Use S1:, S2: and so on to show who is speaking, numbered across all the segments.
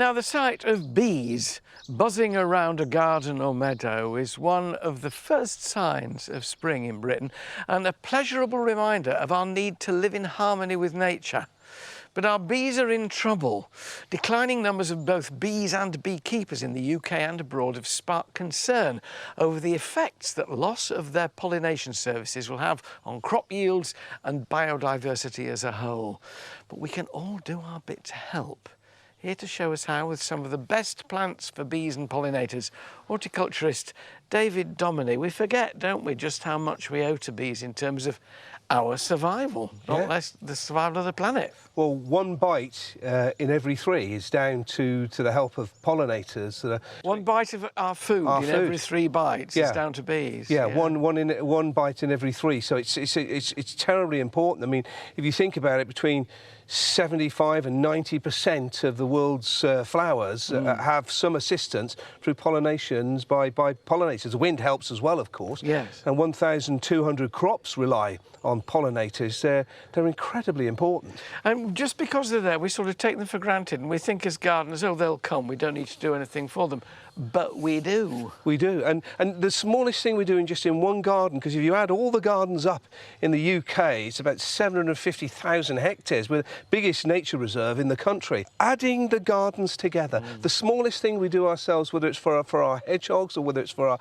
S1: Now, the sight of bees buzzing around a garden or meadow is one of the first signs of spring in Britain and a pleasurable reminder of our need to live in harmony with nature. But our bees are in trouble. Declining numbers of both bees and beekeepers in the UK and abroad have sparked concern over the effects that loss of their pollination services will have on crop yields and biodiversity as a whole. But we can all do our bit to help. Here to show us how with some of the best plants for bees and pollinators, horticulturist David Dominy. We forget, don't we, just how much we owe to bees in terms of our survival, not less the survival of the planet.
S2: Well, one bite in every three is down to the help of pollinators.
S1: One bite of our food every 3 bites is down to bees.
S2: Yeah, one bite in every 3. So it's terribly important. I mean, if you think about it, between 75 and 90% of the world's flowers have some assistance through pollinations by pollinators. The wind helps as well, of course.
S1: Yes.
S2: And 1,200 crops rely on pollinators. They're incredibly important.
S1: And just because they're there, we sort of take them for granted, and we think as gardeners, oh, they'll come, we don't need to do anything for them. But we do.
S2: We do. And the smallest thing we do just in one garden, because if you add all the gardens up in the UK, it's about 750,000 hectares. We're the biggest nature reserve in the country. Adding the gardens together, the smallest thing we do ourselves, whether it's for our hedgehogs or whether it's for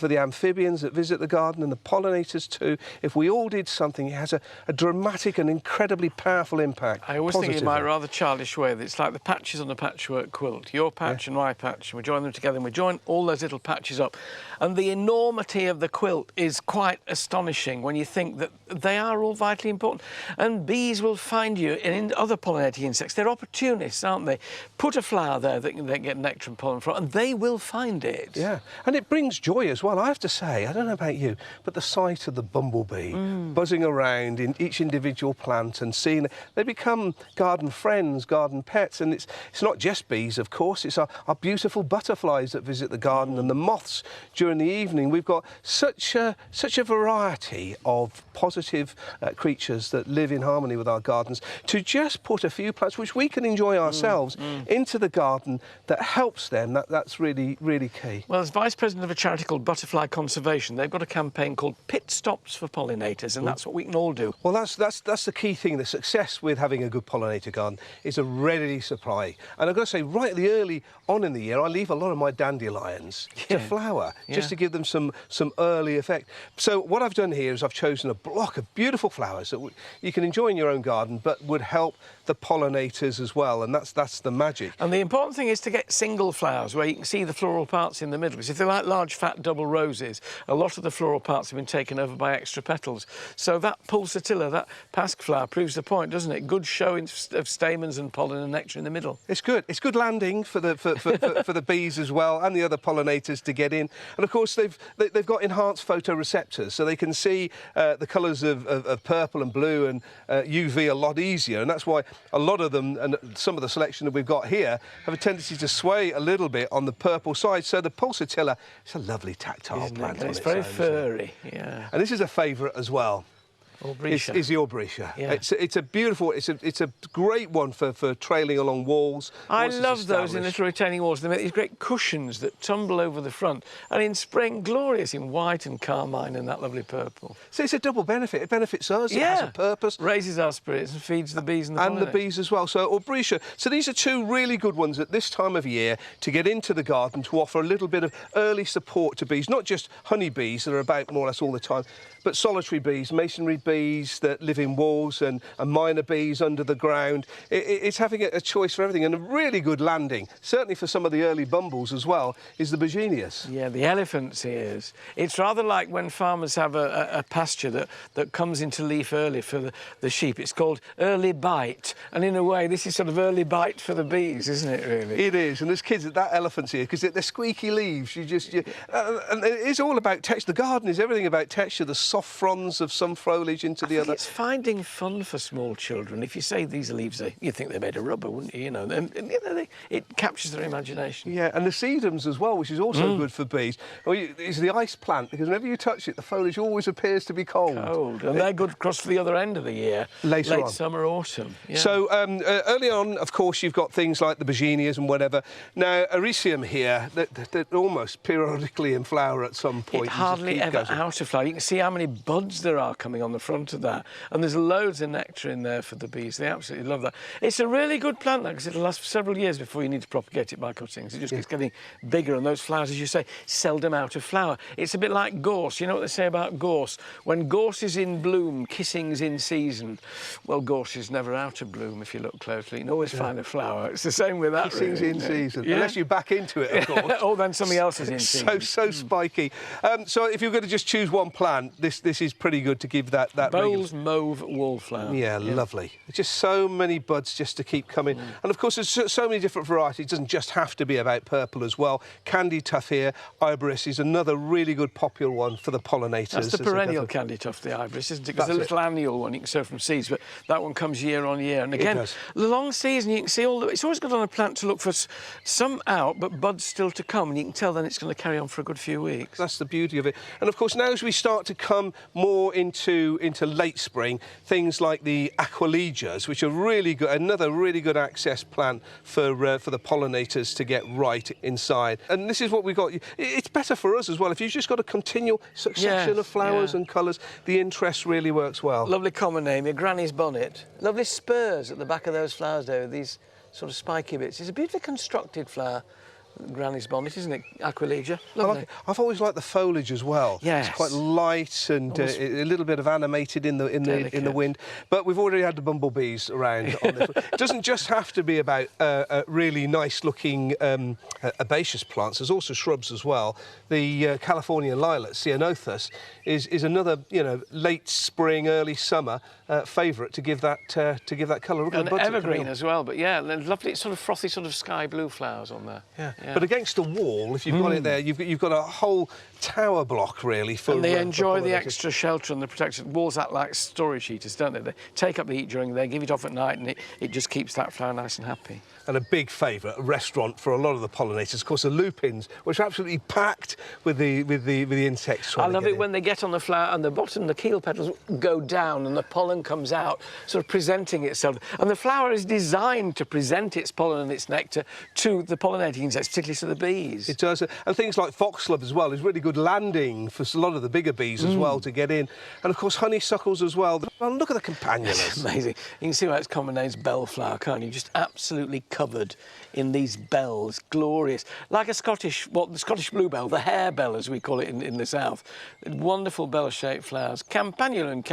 S2: the amphibians that visit the garden and the pollinators too, if we all did something, it has a dramatic and incredibly powerful impact.
S1: I always think in my rather childish way that it's like the patches on a patchwork quilt. Your patch and my patch, and we join them together and we join all those little patches up. And the enormity of the quilt is quite astonishing when you think that they are all vitally important. And bees will find you in other pollinating insects. They're opportunists, aren't they? Put a flower there that they get nectar and pollen from, and they will find it.
S2: Yeah, and it brings joy as well. I have to say, I don't know about you, but the sight of the bumblebee buzzing around in each individual plant and seeing, they become garden friends, garden pets. And it's not just bees, of course, it's our beautiful butterflies that visit the garden and the moths during the evening. We've got such a variety of positive creatures that live in harmony with our gardens. To just put a few plants which we can enjoy ourselves into the garden that helps them, that's really, really key.
S1: Well, as Vice President of a charity called Butterfly Conservation, they've got a campaign called Pit Stops for Pollinators, and that's what we can all do.
S2: Well, that's the key thing. The success with having a good pollinator garden is a ready supply. And I've got to say, right early on in the year, I leave a lot of my dandelions to flower, just to give them some early effect. So what I've done here is I've chosen a block of beautiful flowers that you can enjoy in your own garden, but would help the pollinators as well, and that's the magic.
S1: And the important thing is to get single flowers where you can see the floral parts in the middle, because if they're like large fat double roses, a lot of the floral parts have been taken over by extra petals. So that pulsatilla, that pasque flower, proves the point, doesn't it? Good showing of stamens and pollen and nectar in the middle.
S2: It's good. It's good landing for the bees as well, and the other pollinators to get in. And of course they've got enhanced photoreceptors, so they can see the colours of purple and blue and UV a lot easier, and that's why a lot of them, and some of the selection that we've got here, have a tendency to sway a little bit on the purple side. So the pulsatilla, it's a lovely tactile plant.
S1: It's very furry, yeah.
S2: And this is a favourite as well. Is the Aubrietia.
S1: Yeah.
S2: It's a beautiful, it's a great one for trailing along walls.
S1: I love those in little retaining walls. They make these great cushions that tumble over the front, and in spring, glorious in white and carmine and that lovely purple.
S2: So it's a double benefit. It benefits us, it has a purpose.
S1: Raises our spirits and feeds the bees and the pollinators.
S2: And the bees as well. So Aubrietia. So these are 2 really good ones at this time of year to get into the garden, to offer a little bit of early support to bees, not just honeybees that are about more or less all the time, but solitary bees, masonry bees that live in walls and minor bees under the ground. It's having a choice for everything, and a really good landing, certainly for some of the early bumbles as well, is the begonias.
S1: Yeah, the elephant's ears. It's rather like when farmers have a pasture that comes into leaf early for the sheep. It's called early bite, and in a way this is sort of early bite for the bees, isn't it, really?
S2: It is, and there's kids at that elephant's ear, because they're squeaky leaves. And it is all about texture. The garden is everything about texture, the soft fronds of some foliage, stage into the other.
S1: It's finding fun for small children. If you say these leaves, you think they're made of rubber, wouldn't you? You know, it captures their imagination.
S2: Yeah, and the sedums as well, which is also good for bees. Well, it's the ice plant, because whenever you touch it, the foliage always appears to be cold.
S1: And they're good across the other end of the year. Late summer, autumn. Yeah.
S2: So early on, of course, you've got things like the begonias and whatever. Now, Ericium here, they're almost periodically in flower at some point.
S1: It's hardly ever out of flower. You can see how many buds there are coming on the front of that. And there's loads of nectar in there for the bees. They absolutely love that. It's a really good plant, because it'll last for several years before you need to propagate it by cuttings. It just keeps getting bigger, and those flowers, as you say, seldom out of flower. It's a bit like gorse. You know what they say about gorse? When gorse is in bloom, kissing's in season. Well, gorse is never out of bloom if you look closely. You can always find a flower. It's the same with that.
S2: Kissing's in season, unless you back into it, of course.
S1: Oh, then something else is in season.
S2: So spiky. So if you're going to just choose one plant, this is pretty good to give that
S1: Bowles mauve wallflower.
S2: Yeah, lovely. Just so many buds just to keep coming. And of course, there's so many different varieties. It doesn't just have to be about purple as well. Candy tuft here, iberis, is another really good popular one for the pollinators.
S1: That's the perennial candy tuft, the iberis, isn't it? Because the little annual one you can sow from seeds, but that one comes year on year. And again, the long season, you can see it's always good on a plant to look for some out, but buds still to come, and you can tell then it's going to carry on for a good few weeks.
S2: That's the beauty of it. And of course, now as we start to come more into late spring, things like the aqualegias, which are really good, another really good access plant for the pollinators to get right inside. And this is what we've got. It's better for us as well. If you've just got a continual succession of flowers and colours, the interest really works well.
S1: Lovely common name, your granny's bonnet. Lovely spurs at the back of those flowers there with these sort of spiky bits. It's a beautifully constructed flower. Granny's bonnet, isn't it? Aquilegia. Lovely.
S2: I've always liked the foliage as well.
S1: Yes.
S2: It's quite light and a little bit of animated in the wind. But we've already had the bumblebees around on this. It doesn't just have to be about really nice looking herbaceous plants. There's also shrubs as well. The Californian lilac, Ceanothus, is another late spring, early summer favourite to give that colour.
S1: And evergreen as well. But yeah, lovely sort of frothy sort of sky blue flowers on there.
S2: Yeah. But against the wall, if you've got it there, you've got a whole tower block really for.
S1: And they enjoy the extra shelter and the protection. Walls act like storage heaters, don't they? They take up the heat during the day, give it off at night, and it just keeps that flower nice and happy.
S2: And a big favourite restaurant for a lot of the pollinators, of course, the lupins, which are absolutely packed with the insects.
S1: I love it when they get on the flower and the bottom, the keel petals go down and the pollen comes out, sort of presenting itself. And the flower is designed to present its pollen and its nectar to the pollinating insects, particularly to the bees.
S2: It does, and things like foxglove as well is really good landing for a lot of the bigger bees as well to get in. And of course, honeysuckles as well. Well, look at the campanulus.
S1: Amazing. You can see why its common name's bellflower, can't you? Just absolutely covered in these bells, glorious, like a the Scottish bluebell, the harebell as we call it in the south. Wonderful bell-shaped flowers. Campanulum,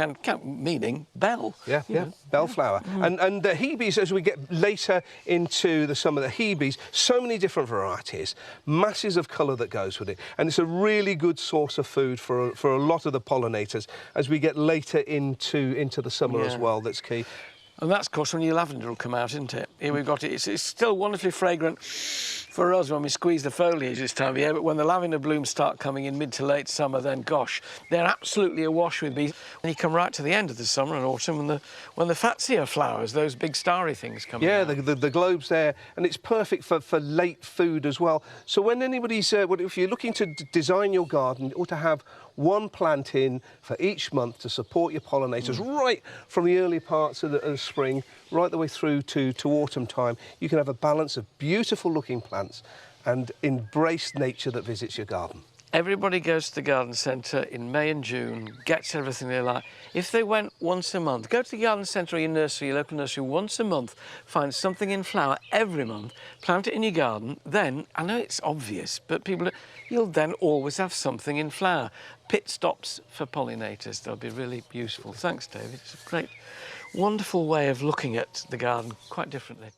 S1: meaning bell.
S2: Yeah, bellflower. And the hebes, as we get later into the summer, the hebes, so many different varieties, masses of colour that goes with it, and it's a really good source of food for a lot of the pollinators as we get later into the summer as well. That's key.
S1: And that's, of course, when your lavender will come out, isn't it? Here we've got it. It's still wonderfully fragrant for us when we squeeze the foliage this time of year, but when the lavender blooms start coming in mid to late summer, then, gosh, they're absolutely awash with bees. And you come right to the end of the summer and autumn when the fatsier flowers, those big starry things come out.
S2: Yeah, the globes there, and it's perfect for late food as well. So when anybody's, if you're looking to design your garden or to have one plant in for each month to support your pollinators right from the early parts of the spring right the way through to autumn time, you can have a balance of beautiful looking plants and embrace nature that visits your garden.
S1: Everybody goes to the garden centre in May and June, gets everything they like. If they went once a month, go to the garden centre or your nursery, your local nursery, once a month, find something in flower every month, plant it in your garden, then, I know it's obvious, but you'll then always have something in flower. Pit stops for pollinators, they'll be really useful. Thanks, David. It's a great, wonderful way of looking at the garden quite differently.